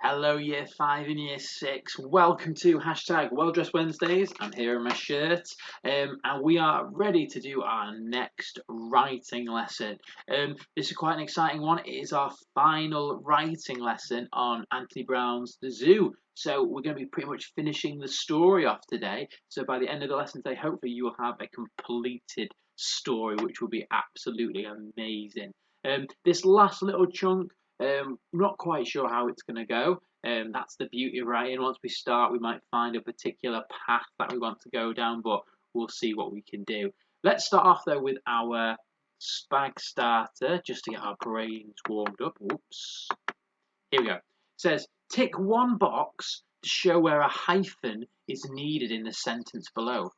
Hello, Year 5 and Year 6. Welcome to hashtag Well Dressed Wednesdays. I'm here in my shirt, and we are ready to do our next writing lesson. This is quite an exciting one. It is our final writing lesson on Anthony Brown's The Zoo. So we're going to be pretty much finishing the story off today. So by the end of the lesson today, hopefully you will have a completed story, which will be absolutely amazing. This last little chunk, not quite sure how it's going to go. That's the beauty of writing. Once we start, we might find a particular path that we want to go down, but we'll see what we can do. Let's start off though with our spag starter, just to get our brains warmed up. Whoops. Here we go. It says, tick one box to show where a hyphen is needed in the sentence below.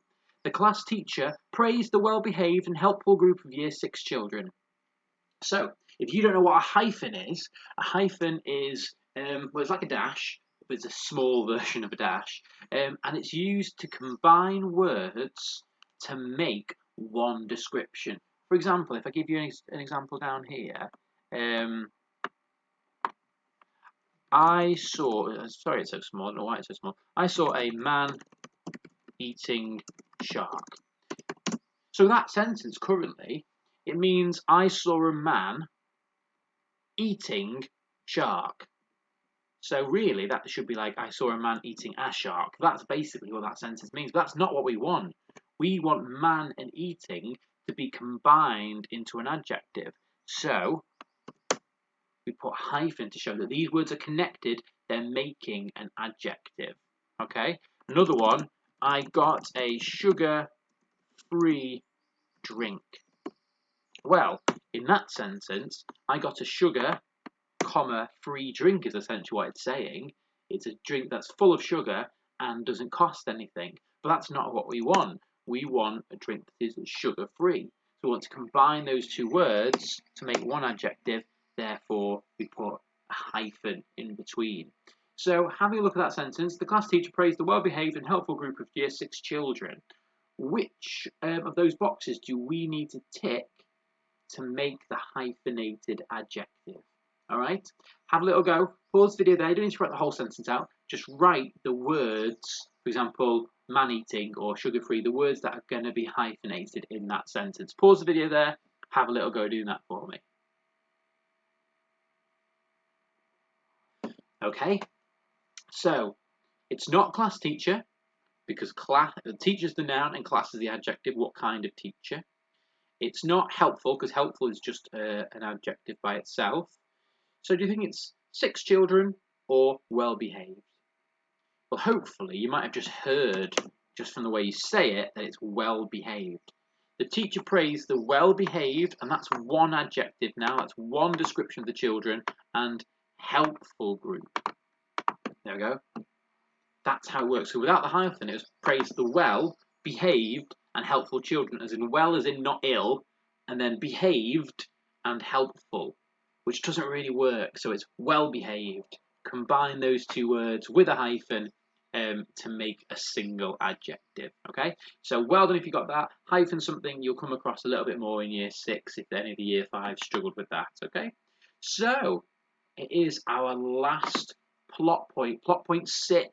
The class teacher praised the well-behaved and helpful group of Year 6 children. So, if you don't know what a hyphen is, well, it's like a dash, but it's a small version of a dash, and it's used to combine words to make one description. For example, if I give you an example down here, I saw, sorry it's so small, I don't know why it's so small, I saw a man eating shark. So that sentence currently, it means I saw a man eating shark. So really, that should be like, I saw a man eating a shark. That's basically what that sentence means. But that's not what we want. We want man and eating to be combined into an adjective. So we put hyphen to show that these words are connected. They're making an adjective. Okay. Another one. I got a sugar-free drink. Well, in that sentence, I got a sugar, free drink is essentially what it's saying. It's a drink that's full of sugar and doesn't cost anything. But that's not what we want. We want a drink that is sugar-free. So we want to combine those two words to make one adjective. Therefore, we put a hyphen in between. So having a look at that sentence, the class teacher praised the well-behaved and helpful group of Year 6 children. Which of those boxes do we need to tick to make the hyphenated adjective? All right, have a little go. Pause the video there. You don't need to write the whole sentence out. Just write the words, for example, man-eating or sugar-free, the words that are going to be hyphenated in that sentence. Pause the video there. Have a little go doing that for me. Okay, so it's not class teacher because teacher is the noun and class is the adjective. What kind of teacher? It's not helpful because helpful is just an adjective by itself. So do you think it's 6 children or well-behaved? Well, hopefully you might have just heard, just from the way you say it, that it's well-behaved. The teacher praised the well-behaved, and that's one adjective now, that's one description of the children, and helpful group. There we go. That's how it works. So without the hyphen, it was praised the well-behaved and helpful children, as in well as in not ill, and then behaved and helpful, which doesn't really work. So it's well-behaved. Combine those two words with a hyphen to make a single adjective. Okay, so well done if you got that. Hyphen something you'll come across a little bit more in Year 6 if any of the Year 5 struggled with that. Okay, so it is our last plot point 6,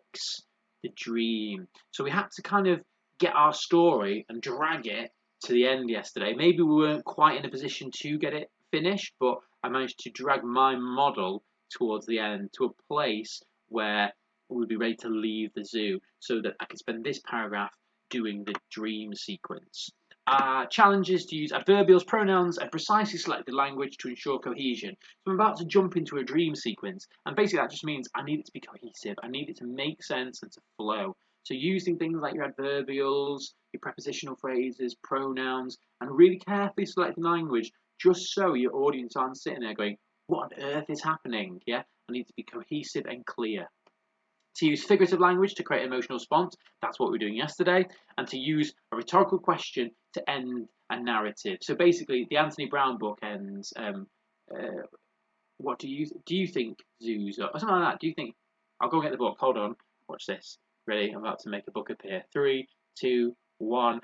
the dream. So we had to kind of get our story and drag it to the end yesterday. Maybe we weren't quite in a position to get it finished, but I managed to drag my model towards the end to a place where we'd be ready to leave the zoo so that I could spend this paragraph doing the dream sequence. Challenges to use adverbials, pronouns, and precisely selected language to ensure cohesion. So I'm about to jump into a dream sequence, and basically that just means I need it to be cohesive. I need it to make sense and to flow. So using things like your adverbials, your prepositional phrases, pronouns, and really carefully selecting language, just so your audience aren't sitting there going, what on earth is happening? Yeah, I need to be cohesive and clear. To use figurative language to create emotional response, that's what we were doing yesterday, and to use a rhetorical question to end a narrative. So basically, the Anthony Brown book ends, what do you think zoos are, or something like that? Do you think, I'll go get the book, hold on, watch this. Ready, I'm about to make a book appear. 3, 2, 1.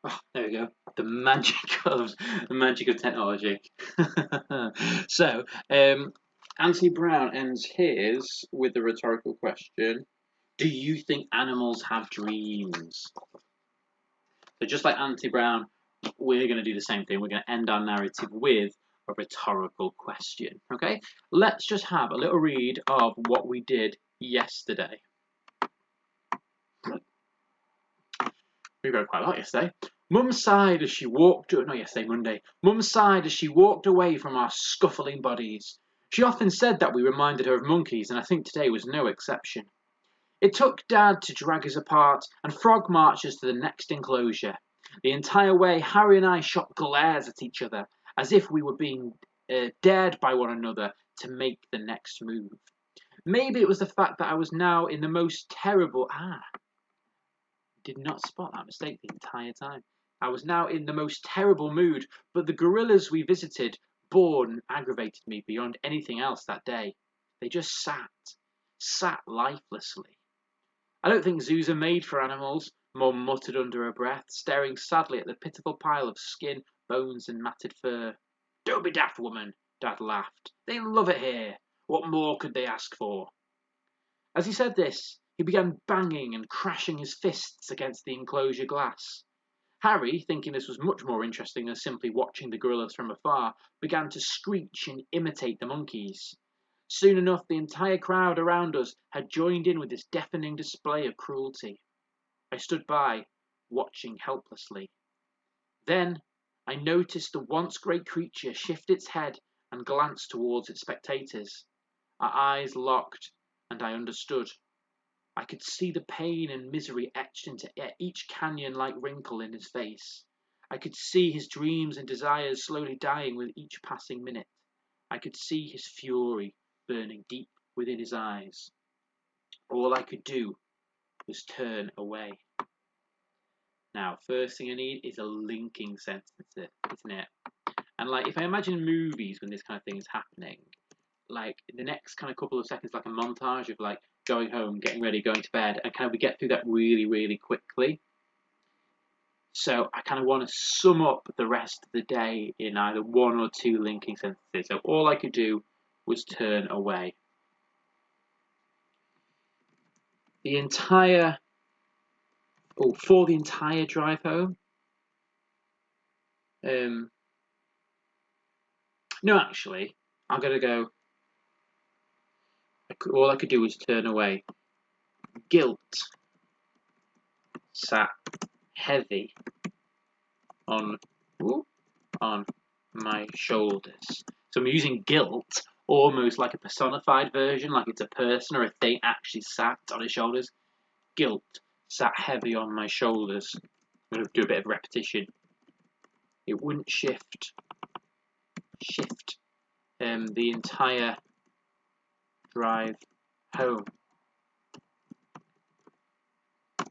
Oh, there we go. The magic of technology. So, Anthony Brown ends his with the rhetorical question: do you think animals have dreams? So, just like Anthony Brown, we're going to do the same thing. We're going to end our narrative with a rhetorical question. Okay? Let's just have a little read of what we did yesterday. We read quite a lot yesterday. Mum sighed as she walked. Not yesterday, Monday. Mum sighed as she walked away from our scuffling bodies. She often said that we reminded her of monkeys, and I think today was no exception. It took Dad to drag us apart and frog march us to the next enclosure. The entire way, Harry and I shot glares at each other, as if we were being dared by one another to make the next move. Maybe it was the fact that I was now in the most terrible. Did not spot that mistake the entire time. I was now in the most terrible mood, but the gorillas we visited bored and aggravated me beyond anything else that day. They just sat lifelessly. I don't think zoos are made for animals, Mum muttered under her breath, staring sadly at the pitiful pile of skin, bones, and matted fur. Don't be daft, woman, Dad laughed. They love it here. What more could they ask for? As he said this, he began banging and crashing his fists against the enclosure glass. Harry, thinking this was much more interesting than simply watching the gorillas from afar, began to screech and imitate the monkeys. Soon enough, the entire crowd around us had joined in with this deafening display of cruelty. I stood by, watching helplessly. Then I noticed the once great creature shift its head and glance towards its spectators. Our eyes locked, and I understood. I could see the pain and misery etched into each canyon-like wrinkle in his face. I could see his dreams and desires slowly dying with each passing minute. I could see his fury burning deep within his eyes. All I could do was turn away. Now, first thing I need is a linking sentence, isn't it? And like, if I imagine movies when this kind of thing is happening, like the next kind of couple of seconds, like a montage of like going home, getting ready, going to bed, and kind of we get through that really, really quickly. So I kind of want to sum up the rest of the day in either one or two linking sentences. So all I could do was turn away. For the entire drive home. No, actually, I'm gonna go. All I could do was turn away. Guilt sat heavy on my shoulders. So I'm using guilt almost like a personified version, like it's a person or a thing actually sat on his shoulders. Guilt sat heavy on my shoulders. I'm going to do a bit of repetition. It wouldn't shift the entire drive home.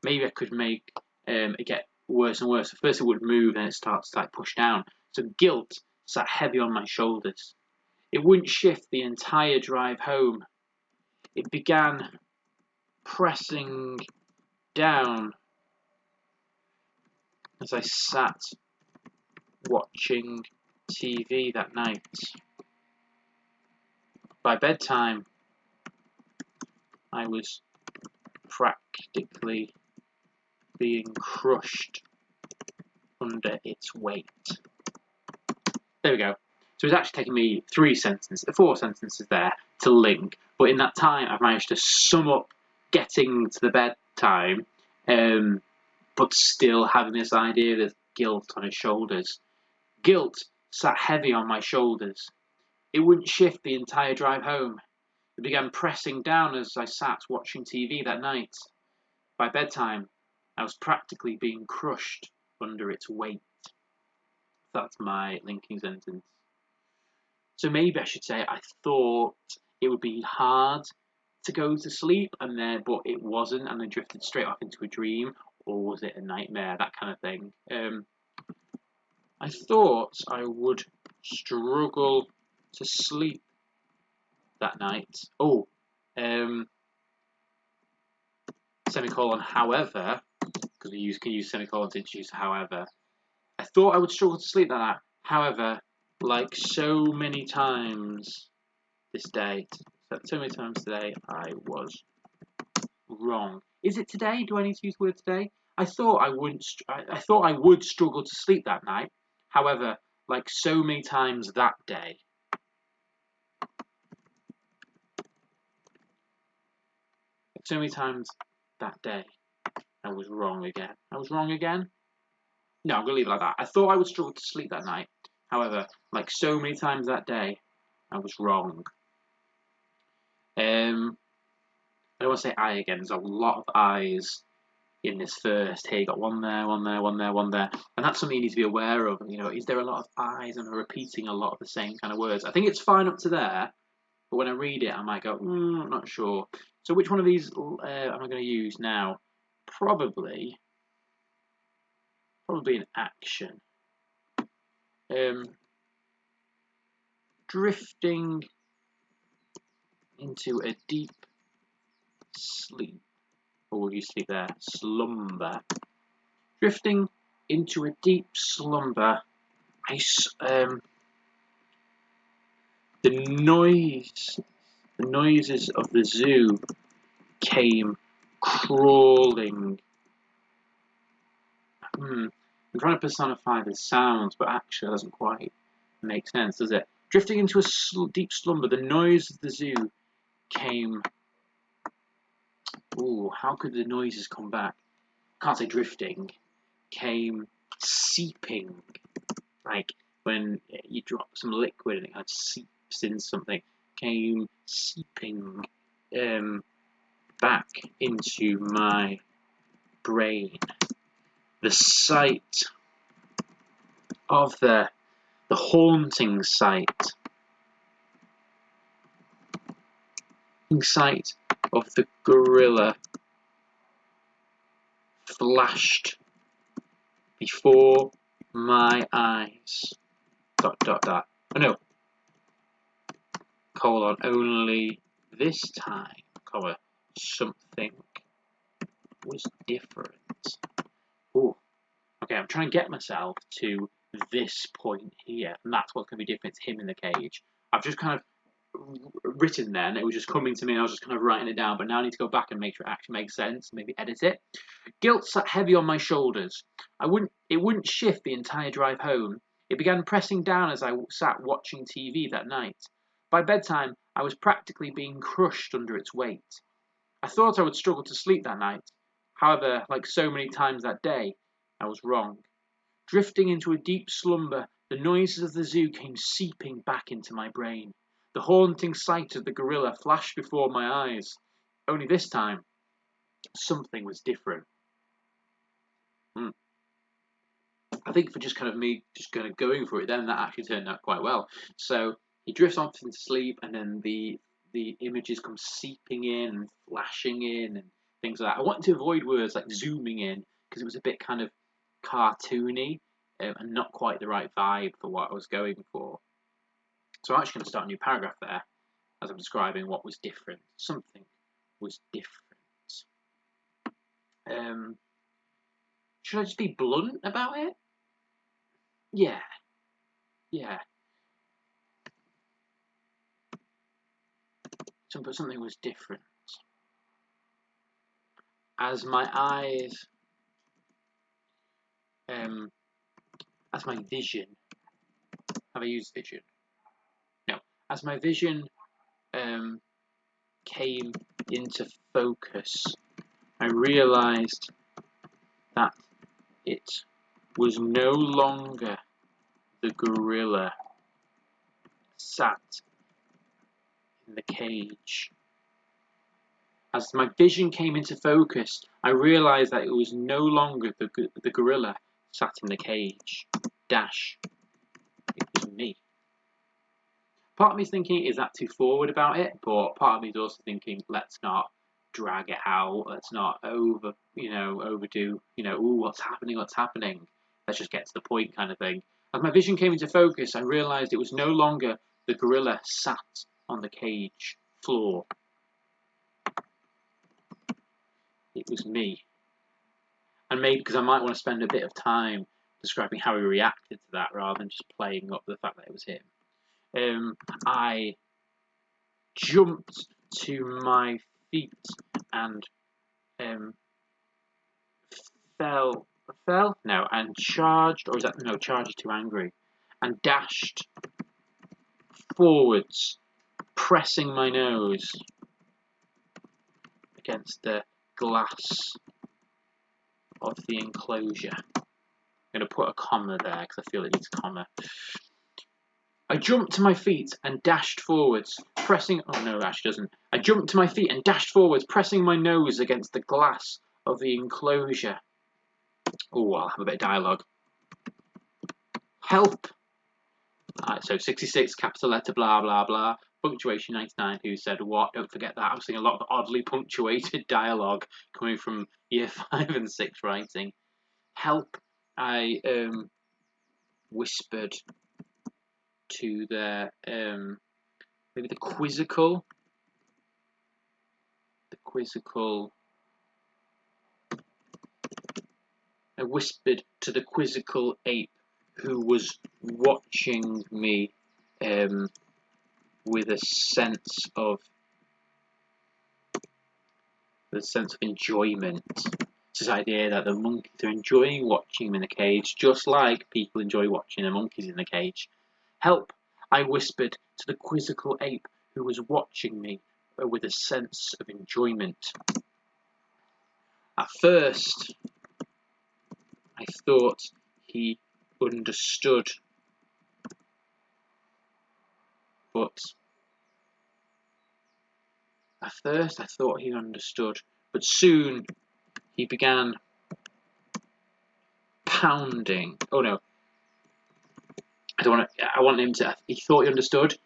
Maybe I could make it get worse and worse. First it would move, then it starts to like push down. So guilt sat heavy on my shoulders. It wouldn't shift the entire drive home. It began pressing down as I sat watching TV that night. By bedtime, I was practically being crushed under its weight. There we go. So it's actually taken me 4 sentences there to link, but in that time I've managed to sum up getting to the bedtime, but still having this idea of this guilt on his shoulders. Guilt sat heavy on my shoulders. It wouldn't shift the entire drive home. It began pressing down as I sat watching TV that night. By bedtime, I was practically being crushed under its weight. That's my linking sentence. So maybe I should say I thought it would be hard to go to sleep, but it wasn't, and then drifted straight off into a dream, or was it a nightmare? That kind of thing. I thought I would struggle to sleep that night. Semicolon, however, because we can use semicolon to introduce however. I thought I would struggle to sleep that night. However, like so many times this day, so many times today, I was wrong. Is it today? Do I need to use the word today? I thought I wouldn't. I thought I would struggle to sleep that night. However, like so many times that day, so many times that day, I was wrong again. I was wrong again? No, I'm going to leave it like that. I thought I would struggle to sleep that night. However, like so many times that day, I was wrong. I don't want to say I again. There's a lot of I's in this first. Here, you got one there, one there, one there, one there. And that's something you need to be aware of. You know, is there a lot of I's and repeating a lot of the same kind of words? I think it's fine up to there. But when I read it, I might go, I'm not sure. So which one of these am I going to use now? Probably an action. Drifting into a deep sleep. Or will you sleep there? Slumber. Drifting into a deep slumber. The noises of the zoo came crawling. I'm trying to personify the sounds, but actually it doesn't quite make sense, does it? Drifting into a deep slumber, the noise of the zoo came. How could the noises come back? Can't say drifting. Came seeping, like when you drop some liquid and it kind of seeps in something. Came seeping back into my brain. The sight of the haunting sight of the gorilla flashed before my eyes. ... Oh no. Colon. Only this time, comma, something was different. Okay, I'm trying to get myself to this point here, and that's what's going to be different. It's him in the cage. I've just kind of written there, and it was just coming to me, and I was just kind of writing it down, but now I need to go back and make sure it actually makes sense, maybe edit it. Guilt sat heavy on my shoulders. It wouldn't shift the entire drive home. It began pressing down as I sat watching TV that night. By bedtime, I was practically being crushed under its weight. I thought I would struggle to sleep that night. However, like so many times that day, I was wrong. Drifting into a deep slumber, the noises of the zoo came seeping back into my brain. The haunting sight of the gorilla flashed before my eyes. Only this time, something was different. I think for just kind of me just kind of going for it, then that actually turned out quite well. So he drifts off into sleep, and then the images come seeping in and flashing in and things like that. I wanted to avoid words like zooming in because it was a bit kind of cartoony and not quite the right vibe for what I was going for. So I'm actually going to start a new paragraph there as I'm describing what was different. Something was different. Should I just be blunt about it? Yeah. Something was different. As my eyes, as my vision. Have I used vision? No. As my vision came into focus, I realized that it was no longer the gorilla sat in the cage. As my vision came into focus, I realized that it was no longer the gorilla sat in the cage. It was me. Part of me is thinking, is that too forward about it? But part of me is also thinking, let's not drag it out. Let's not overdo, what's happening? Let's just get to the point kind of thing. As my vision came into focus, I realized it was no longer the gorilla sat on the cage floor. It was me. And maybe because I might want to spend a bit of time describing how he reacted to that rather than just playing up the fact that it was him. I jumped to my feet and fell. No, and charged, or is that no? Charged is too angry, and dashed forwards, pressing my nose against the glass of the enclosure. I'm going to put a comma there because I feel it needs a comma. I jumped to my feet and dashed forwards, pressing. Oh no, it actually doesn't. I jumped to my feet and dashed forwards, pressing my nose against the glass of the enclosure. Oh, I'll have a bit of dialogue. Help! So 66, capital letter, blah, blah, blah. Punctuation 99, who said what? Don't forget that. I'm seeing a lot of oddly punctuated dialogue coming from year 5 and 6 writing. Help! I whispered to the maybe the quizzical. I whispered to the quizzical ape who was watching me with a sense of enjoyment. It's this idea that the monkeys are enjoying watching him in the cage, just like people enjoy watching the monkeys in the cage. Help! I whispered to the quizzical ape who was watching me with a sense of enjoyment. At first, I thought he understood, but soon he began pounding. Oh no, I want him to. He thought he understood,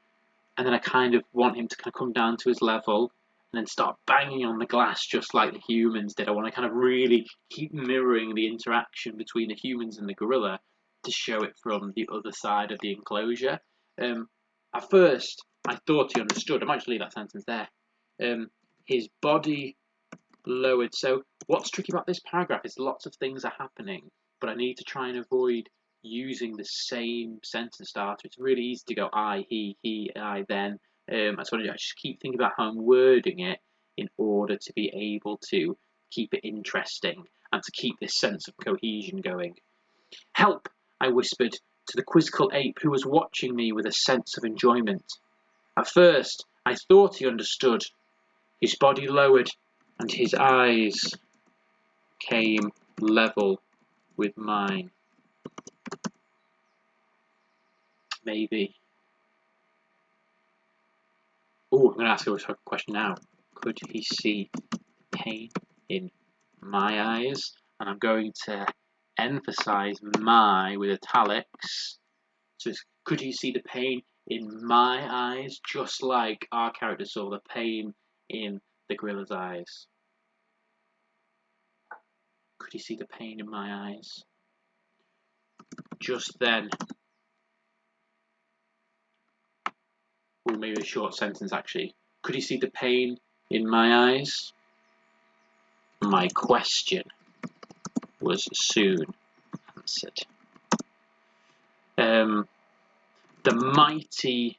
and then I kind of want him to kind of come down to his level and then start banging on the glass just like the humans did. I want to kind of really keep mirroring the interaction between the humans and the gorilla to show it from the other side of the enclosure. At first, I thought he understood. I might just leave that sentence there. His body lowered. So what's tricky about this paragraph is lots of things are happening, but I need to try and avoid using the same sentence starter. It's really easy to go I, he, I, then. I just keep thinking about how I'm wording it in order to be able to keep it interesting and to keep this sense of cohesion going. Help! I whispered to the quizzical ape who was watching me with a sense of enjoyment. At first, I thought he understood. His body lowered and his eyes came level with mine. Maybe. Oh, I'm going to ask you a question now. Could he see pain in my eyes? And I'm going to emphasize my with italics. So could he see the pain in my eyes, just like our character saw the pain in the gorilla's eyes? Could he see the pain in my eyes? Just then. Or maybe a short sentence actually. Could he see the pain in my eyes? My question was soon answered. The mighty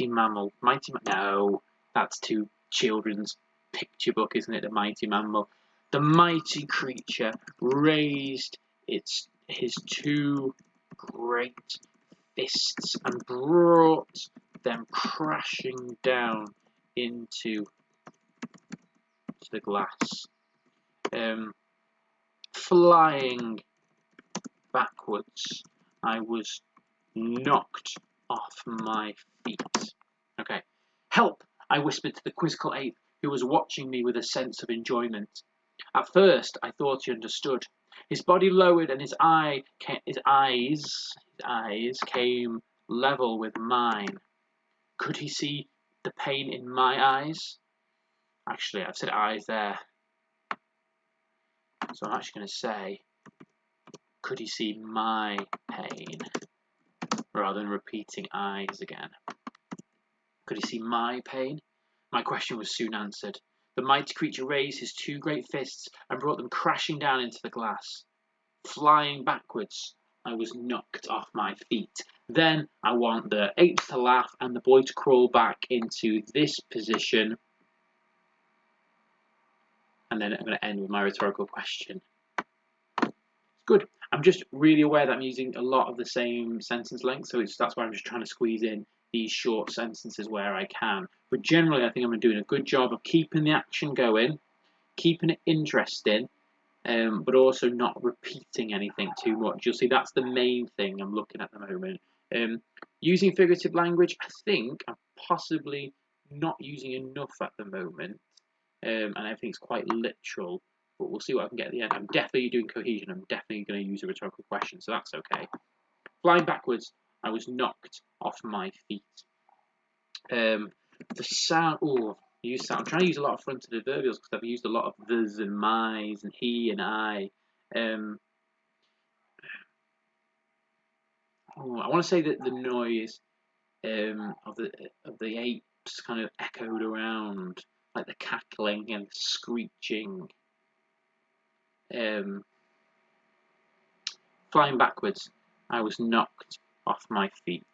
mammal. No, that's too children's picture book, isn't it? The mighty mammal. The mighty creature raised his two great fists and brought them crashing down into the glass. Flying backwards, I was knocked off my feet. Okay. Help! I whispered to the quizzical ape who was watching me with a sense of enjoyment. At first, I thought he understood. His body lowered and his eyes came level with mine. Could he see the pain in my eyes? Actually, I've said eyes there. So I'm actually going to say, could he see my pain? Rather than repeating eyes again. Could he see my pain? My question was soon answered. The mighty creature raised his two great fists and brought them crashing down into the glass. flying backwards. I was knocked off my feet. Then I want the apes to laugh and the boy to crawl back into this position. And then I'm going to end with my rhetorical question. Good. I'm just really aware that I'm using a lot of the same sentence length, so that's why I'm just trying to squeeze in these short sentences where I can. But generally, I think I'm doing a good job of keeping the action going, keeping it interesting, but also not repeating anything too much. You'll see that's the main thing I'm looking at the moment. Using figurative language, I think I'm possibly not using enough at the moment, and everything's quite literal. But we'll see what I can get at the end. I'm definitely doing cohesion. I'm definitely going to use a rhetorical question, so that's okay. Flying backwards, I was knocked off my feet. The sound. Oh, use sound. I'm trying to use a lot of fronted adverbials because I've used a lot of thes and my's and he and I. I want to say that the noise of the apes kind of echoed around, like the cackling and the screeching. Flying backwards, I was knocked off my feet.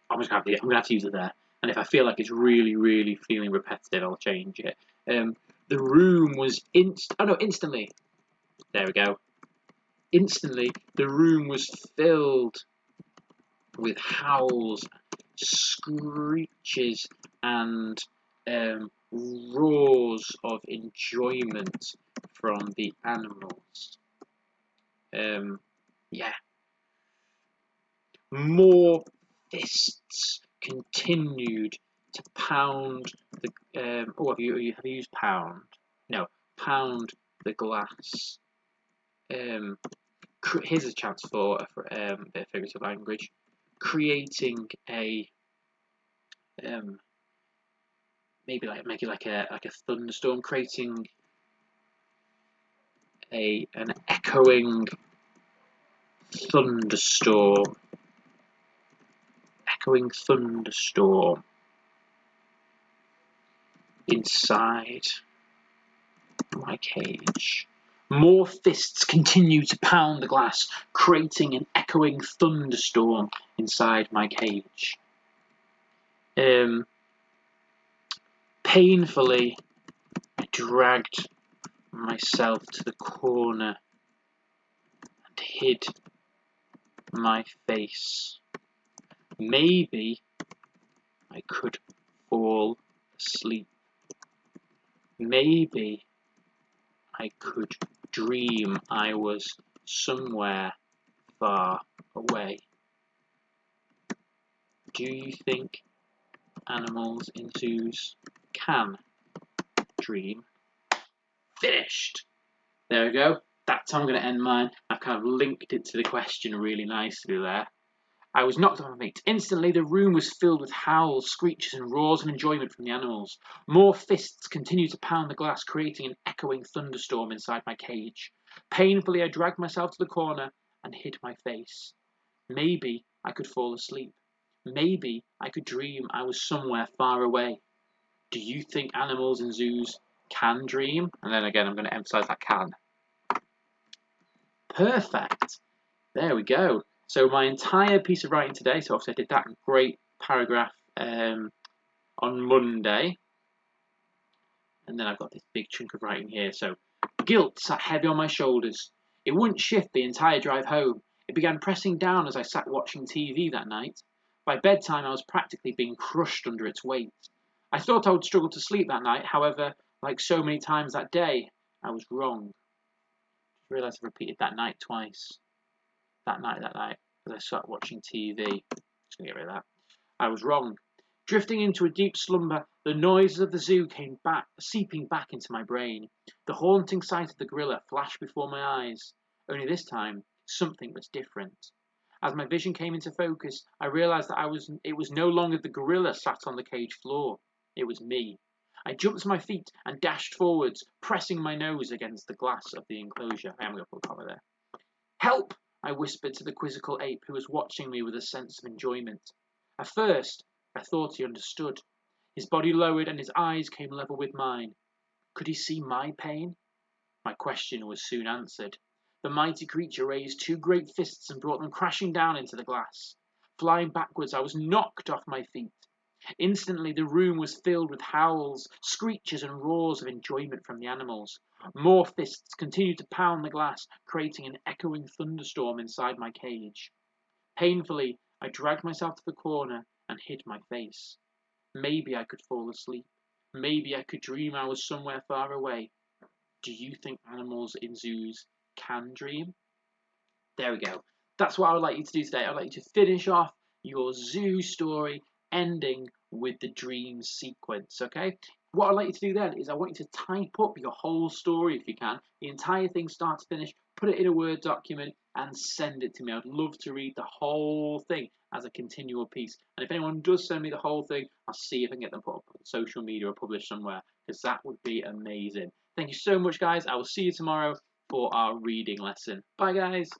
I'm gonna have to use it there. And if I feel like it's really, really feeling repetitive, I'll change it. The room was instantly. There we go. Instantly, the room was filled with howls, screeches, and roars of enjoyment from the animals. Yeah. More fists continued to pound the. Have you used pound? No, pound the glass. Here's a chance for a bit of figurative language, creating a maybe make it like a thunderstorm, creating an echoing thunderstorm. Inside my cage. More fists continue to pound the glass, creating an echoing thunderstorm inside my cage. Painfully, I dragged myself to the corner and hid my face. Maybe I could fall asleep. Maybe I could dream I was somewhere far away. Do you think animals in zoos can dream? Finished! There we go. That's how I'm going to end mine. I've kind of linked it to the question really nicely there. I was knocked off my feet. Instantly, the room was filled with howls, screeches, and roars of enjoyment from the animals. More fists continued to pound the glass, creating an echoing thunderstorm inside my cage. Painfully, I dragged myself to the corner and hid my face. Maybe I could fall asleep. Maybe I could dream I was somewhere far away. Do you think animals in zoos can dream? And then again, I'm going to emphasize that can. Perfect. There we go. So my entire piece of writing today, so obviously I did that great paragraph on Monday. And then I've got this big chunk of writing here. So guilt sat heavy on my shoulders. It wouldn't shift the entire drive home. It began pressing down as I sat watching TV that night. By bedtime, I was practically being crushed under its weight. I thought I would struggle to sleep that night. However, like so many times that day, I was wrong. I realised I repeated that night twice. That night, as I sat watching TV. Just gonna get rid of that. I was wrong. Drifting into a deep slumber, the noises of the zoo came seeping back into my brain. The haunting sight of the gorilla flashed before my eyes. Only this time, something was different. As my vision came into focus, I realised that it was no longer the gorilla sat on the cage floor. It was me. I jumped to my feet and dashed forwards, pressing my nose against the glass of the enclosure. I am going to put a comma there. Help! I whispered to the quizzical ape who was watching me with a sense of enjoyment. At first, I thought he understood. His body lowered and his eyes came level with mine. Could he see my pain? My question was soon answered. The mighty creature raised two great fists and brought them crashing down into the glass. Flying backwards, I was knocked off my feet. Instantly, the room was filled with howls, screeches, and roars of enjoyment from the animals. More fists continued to pound the glass, creating an echoing thunderstorm inside my cage. Painfully, I dragged myself to the corner and hid my face. Maybe I could fall asleep. Maybe I could dream I was somewhere far away. Do you think animals in zoos can dream? There we go. That's what I would like you to do today. I'd like you to finish off your zoo story ending with the dream sequence, okay? What I'd like you to do then is I want you to type up your whole story if you can, the entire thing start to finish, put it in a Word document and send it to me. I'd love to read the whole thing as a continual piece. And if anyone does send me the whole thing, I'll see if I can get them put up on social media or published somewhere, because that would be amazing. Thank you so much, guys. I will see you tomorrow for our reading lesson. Bye, guys.